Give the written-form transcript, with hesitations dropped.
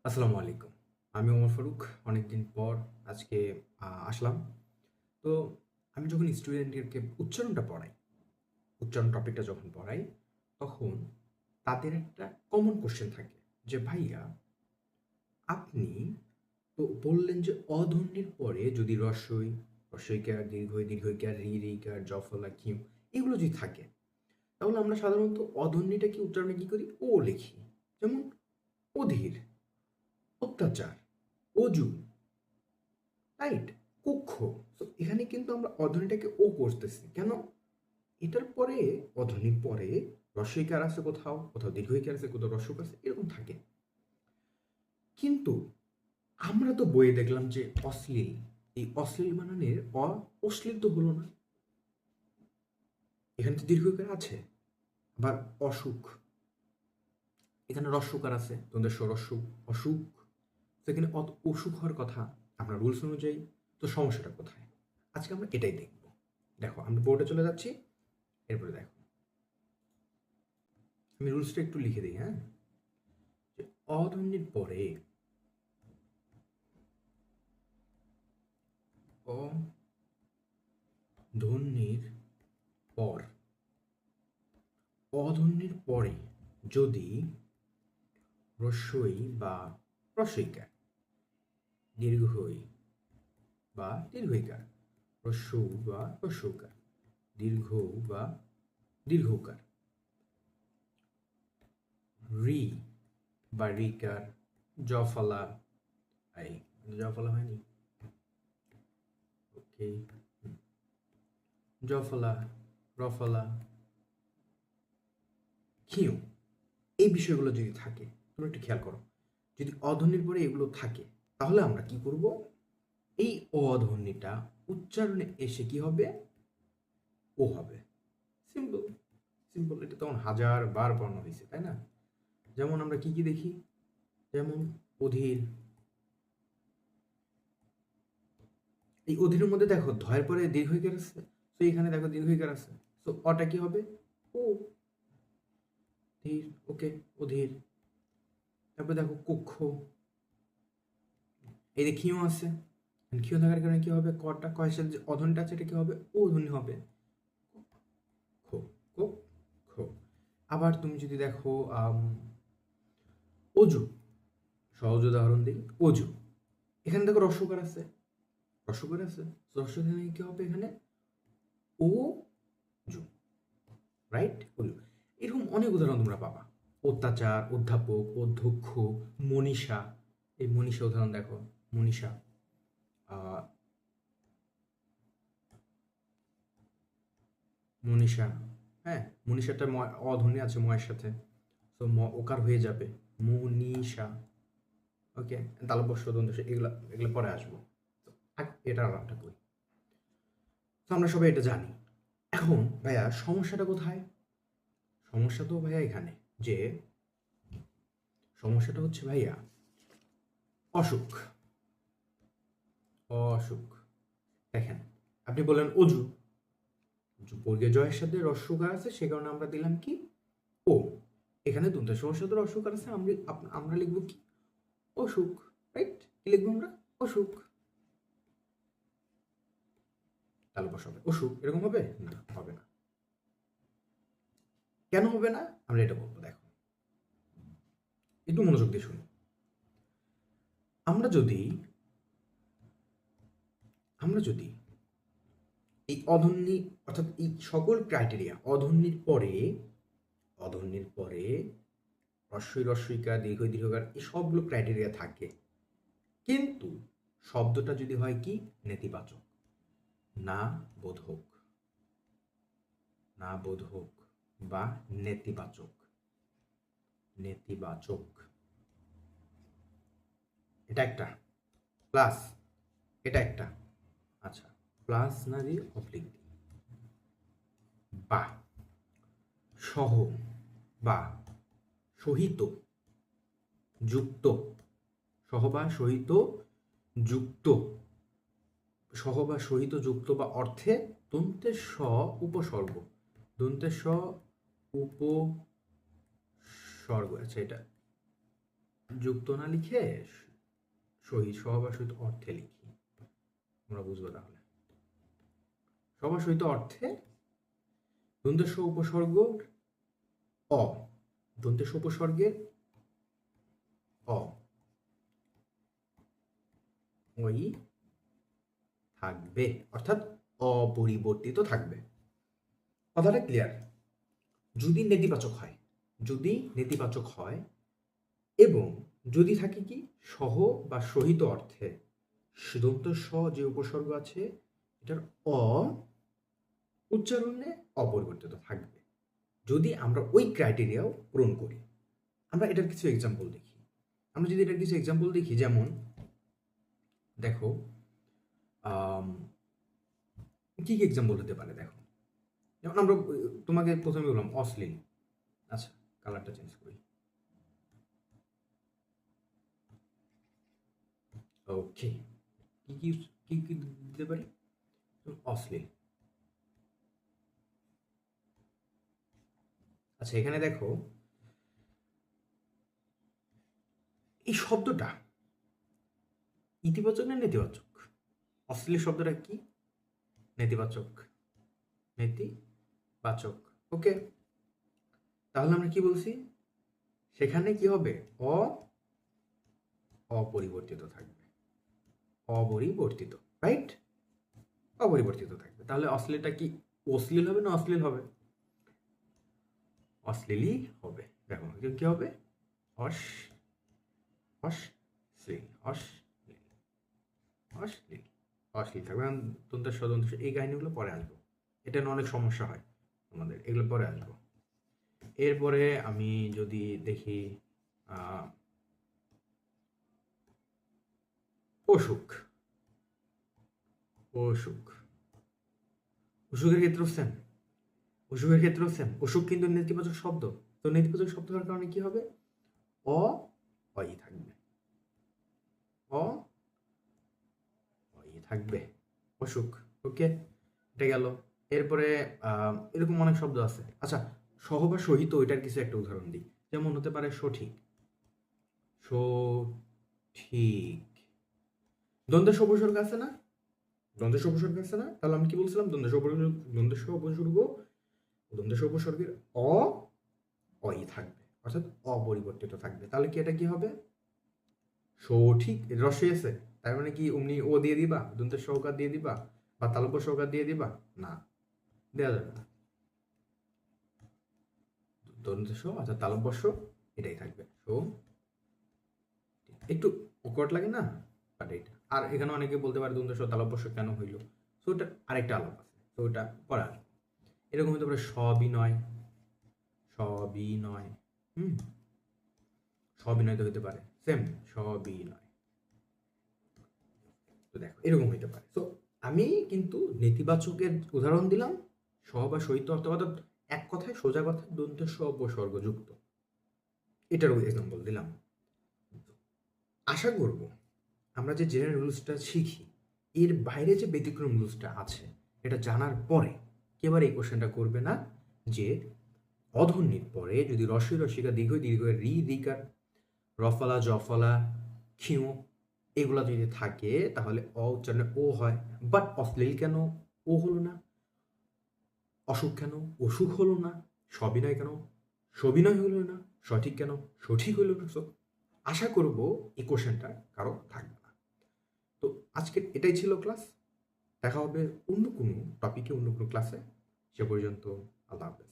আসসালামু আলাইকুম। আমি ওমর ফারুক। অনেকদিন পর আজকে আসলাম। তো আমি যখন স্টুডেন্টদেরকে উচ্চারণটা পড়াই, উচ্চারণ টপিকটা যখন পড়াই, তখন তাদের একটা কমন কোয়েশ্চেন থাকে যে, "ভাইয়া, আপনি তো বললেন যে অধ্বনির পরে যদি রস্বই, রস্বইকার, দীর্ঘই, দীর্ঘইকার, রি, ঋকার, জফলা, কিউ এগুলো যদি থাকে, তাহলে আমরা সাধারণত অধ্বনিটাকে উচ্চারণে কি করি? ও লিখি। যেমন অধীর, অত্যাচার, অজু, রাইট? কক্ষ। সো এখানে কিন্তু আমরা অধ্বনিটাকে ও করতেছি। কেন? এটার পরে অধ্বনির পরে হ্রস্বইকার আছে কোথাও, কোথাও দীর্ঘইকার আছে, কোথাও হ্রস্বক আছে, এরকম থাকে। কিন্তু আমরা তো বইয়ে দেখলাম যে অশ্লীল, এই অশ্লীল বানানের অশ্লীল তো হলো না। এখানে তো দীর্ঘইকার আছে। আবার অসুখ, এখানে হ্রস্বকার আছে, তোমাদের স্বরস্বক, অসুখ। তো এখানে অসুখ হওয়ার কথা আমরা রুলস অনুযায়ী। তো সমস্যাটা কোথায়? আজকে আমরা এটাই দেখব। দেখো, আমরা বোর্ডে চলে যাচ্ছি। এরপরে দেখো, আমি রুলসটা একটু লিখে দিই, হ্যাঁ? যে অধ্বনির পরে অধ্বনির পর অধ্বনির পরে যদি হ্রস্বই বা হ্রস্বইকার, দীর্ঘই বা দীর্ঘইকার, হ্রস্ব বা হ্রস্বকার, দীর্ঘ বা দীর্ঘকার, রি বা রিকার, জফলা, এই জফলা হয়নি, ওকে, জফলা, রফলা, ক্ষীয়, এই বিষয়গুলো যদি থাকে, তুমি একটু খেয়াল করো, যদি অধ্বনির পরে এগুলো থাকে, তাহলে আমরা কি করব? এই অধ্বনিটা উচ্চারণে এসে কি হবে? ও হবে। Simple, simple. এটা তখন হাজার বার পড়ানো হয়েছে, তাই না? যেমন আমরা কি কি দেখি? যেমন অধীর, এই অধীরের মধ্যে দেখো ধয়ের পরে দীর্ঘইকার আছে, তো এখানে দেখো দীর্ঘইকার আছে, তো অটা কি হবে? ও। ধীর, ওকে, অধীর। তারপর দেখো কক্ষ, এই যে ক্ষীয় আছে, ক্ষীয় থাকার কারণে কি হবে? কটা কয়ের সাথে যে অধ্বনিটা আছে এটা কি হবে? ও ধ্বনি হবে। খো, কো, খো। আবার তুমি যদি দেখো অজু, সহজ উদাহরণ দিই, অজু। এখানে দেখো রস্বকার আছে, রস্বকার আছে, রস্বকার কি হবে এখানে? ও জু, রাইট? অজু। এরকম অনেক উদাহরণ তোমরা পাবা। অত্যাচার, অধ্যাপক, অধ্যক্ষ, মনীষা। এই মনীষা উদাহরণ দেখো, মনীষা, আহ, মনীষা, হ্যাঁ, মনীষাটা অধ্বনি আছে ময়ের সাথে, তো ওকার হয়ে যাবে মনীষা। ওকে, তালব্য দন্ত, এগুলো এগুলো পরে আসবো। তো এটা আলাপটা করি। তো আমরা সবাই এটা জানি। এখন ভাইয়া সমস্যাটা কোথায়? সমস্যা তো ভাইয়া এখানে যে, সমস্যাটা হচ্ছে ভাইয়া অসুখ, অসুখ। দেখেন, আপনি বললেন অজু, বর্গীয় জয়ের সাথে রস্যকার আছে, সে কারণে আমরা দিলাম কি? ও। এখানে দন্তের সমস্যা তো রস্যকার আছে, আমরা লিখবো কি? অসুখ, রাইট? কি লিখবো আমরা? অসুখ। তাহলে বসাবে অসুখ, এরকম হবে না? হবে না। কেন হবে না? আমরা এটা বলবো। দেখো, একটু মনোযোগ দিয়ে শুনো। আমরা যদি আমরা যদি এই অধ্বনি, অর্থাৎ এই সকল ক্রাইটেরিয়া অধ্বনির পরে হ্রস্বই রস্বইকার, দীর্ঘই দীর্ঘকার, এই সবগুলো ক্রাইটেরিয়া থাকে, কিন্তু শব্দটা যদি হয় কি? নেতিবাচক, না বোধক, না বোধক বা নেতিবাচক, নেতিবাচক, এটা একটা প্লাস, এটা একটা, আচ্ছা, প্লাস না দিয়ে অবলিক দিই, বা সহ, বা সহিত, যুক্ত, সহ বা সহিত, যুক্ত, সহ বা সহিত, যুক্ত বা অর্থে দন্তের স উপসর্গ, দন্তের স উপসর্গ, আচ্ছা, এটা যুক্ত না লিখে সহিত সহ বা সহিত অর্থে লিখি, আমরা বুঝবো তাহলে। সহ বা সহিত অর্থে দন্তেশ উপসর্গ অ, দন্তেশ উপসর্গের অ ওই থাকবে, অর্থাৎ অপরিবর্তিত থাকবে। কথাটা ক্লিয়ার? যদি নেতিবাচক হয়, যদি নেতিবাচক হয় এবং যদি থাকে কি সহ বা সহিত অর্থে, দন্ত স যে উপসর্গ আছে এটার অ উচ্চারণে অপরিবর্তিত থাকবে, যদি আমরা ওই ক্রাইটেরিয়াও পূরণ করি। আমরা এটার কিছু এক্সাম্পল দেখি। আমরা যদি এটার কিছু এক্সাম্পল দেখি, যেমন দেখো কি কি এক্সাম্পল হতে পারে দেখো। যেমন আমরা তোমাকে প্রথমে বললাম অশ্লীল। আচ্ছা, কালারটা চেঞ্জ করি। ওকে, কি কি কি কি দিতে পারি? অশ্লীল। আচ্ছা, এখানে দেখো এই শব্দটা ইতিবাচক না নেতিবাচক? অশ্লীল শব্দটা কি? নেতিবাচক, নেতিবাচক। ওকে, তাহলে আমরা কি বলছি? সেখানে কি হবে? অপরিবর্তিত থাকবে, অপরিবর্তিত, রাইট? অপরিবর্তিত থাকবে। তাহলে অশ্লীলটা কি অশ্লীল হবে না অশ্লীল হবে? অশ্লীলই হবে। দেখো কি হবে? অশ্লীল, অশ্লীল, অশ্লীল, অশ্লীল থাকবে। দন্তের স দন্তের স, এই কাহিনীগুলো পরে আসবো। এটা নিয়ে অনেক সমস্যা হয় আমাদের, এগুলো পরে আসবো। এরপরে আমি যদি দেখি অসুখ, অসুখ, অসুখের ক্ষেত্রেও সেম, অসুখের ক্ষেত্রেও সেম। অসুখ কিন্তু নেতিবাচক শব্দ, তো নেতিবাচক শব্দ হওয়ার কারণে কি হবে? অই থাকবে, অই থাকবে, অসুখ। ওকে, এটা গেল। এরপরে এরকম অনেক শব্দ আছে। আচ্ছা, সহ বা সহিত এটার কিছু একটা উদাহরণ দিই। যেমন হতে পারে সঠিক, সঠিক। দ্বন্দ্বের উপসর্গ আছে না? দ্বন্দ্বের উপসর্গ আছে না? তাহলে আমি কি বলছিলাম? দ্বন্দ্বের উপসর্গ, দ্বন্দ্বের উপসর্গের অই থাকবে, অর্থাৎ অপরিবর্তিত থাকবে। তাহলে কি এটা কি হবে? সঠিক। রসই আছে, তার মানে কি অমনি ও দিয়ে দিবা, দন্তের সহকার দিয়ে দিবা, বা তালব্য সহকার দিয়ে দিবা? না, দেওয়া যাবে না। দন্তের স অর্থাৎ তালব্য স এটাই থাকবে। সো একটু অকওয়ার্ড লাগে না? বাট এটা, আর এখানে অনেকে বলতে পারে দ্বন্দ্ব স তালব্য স কেন হইলো, তো ওটা আরেকটা আলাপ আছে, তো ওটা পড়ার। এরকম হতে পারে সবিনয়, সবিনয়, সবিনয় তো হতে পারে সেম, সবিনয়। তো দেখো এরকম হইতে পারে। তো আমি কিন্তু নেতিবাচকের উদাহরণ দিলাম, সহ বা সহিত অর্থাৎ এক কথায়, সোজা কথায় দন্ত স উপসর্গ যুক্ত, এটারও এক্সাম্পল দিলাম। আশা করব আমরা যে জেনারেল রুলসটা শিখি, এর বাইরে যে ব্যতিক্রম রুলসটা আছে এটা জানার পরে কেবার এই কোশ্চেনটা করবে না যে অধ্বনির পরে যদি রস্বই রসিকা দীর্ঘ দীর্ঘ রি রিকার রফলা জফলা ক্ষিউ এগুলা যদি থাকে তাহলে অ উচ্চারণে ও হয়, বাট অশ্লীল কেন ও হলো না? অসুখ কেন অসুখ হলো না? সবিনয় কেন সবিনয় হলো না? সঠিক কেন সঠিক হলো না? সো আশা করব এই কোশ্চেনটা কারো থাকবে না। তো আজকের এটাই ছিল ক্লাস। দেখা হবে অন্য কোনো টপিকে, অন্য কোনো ক্লাসে। সে পর্যন্ত আল্লাহ হাফেজ।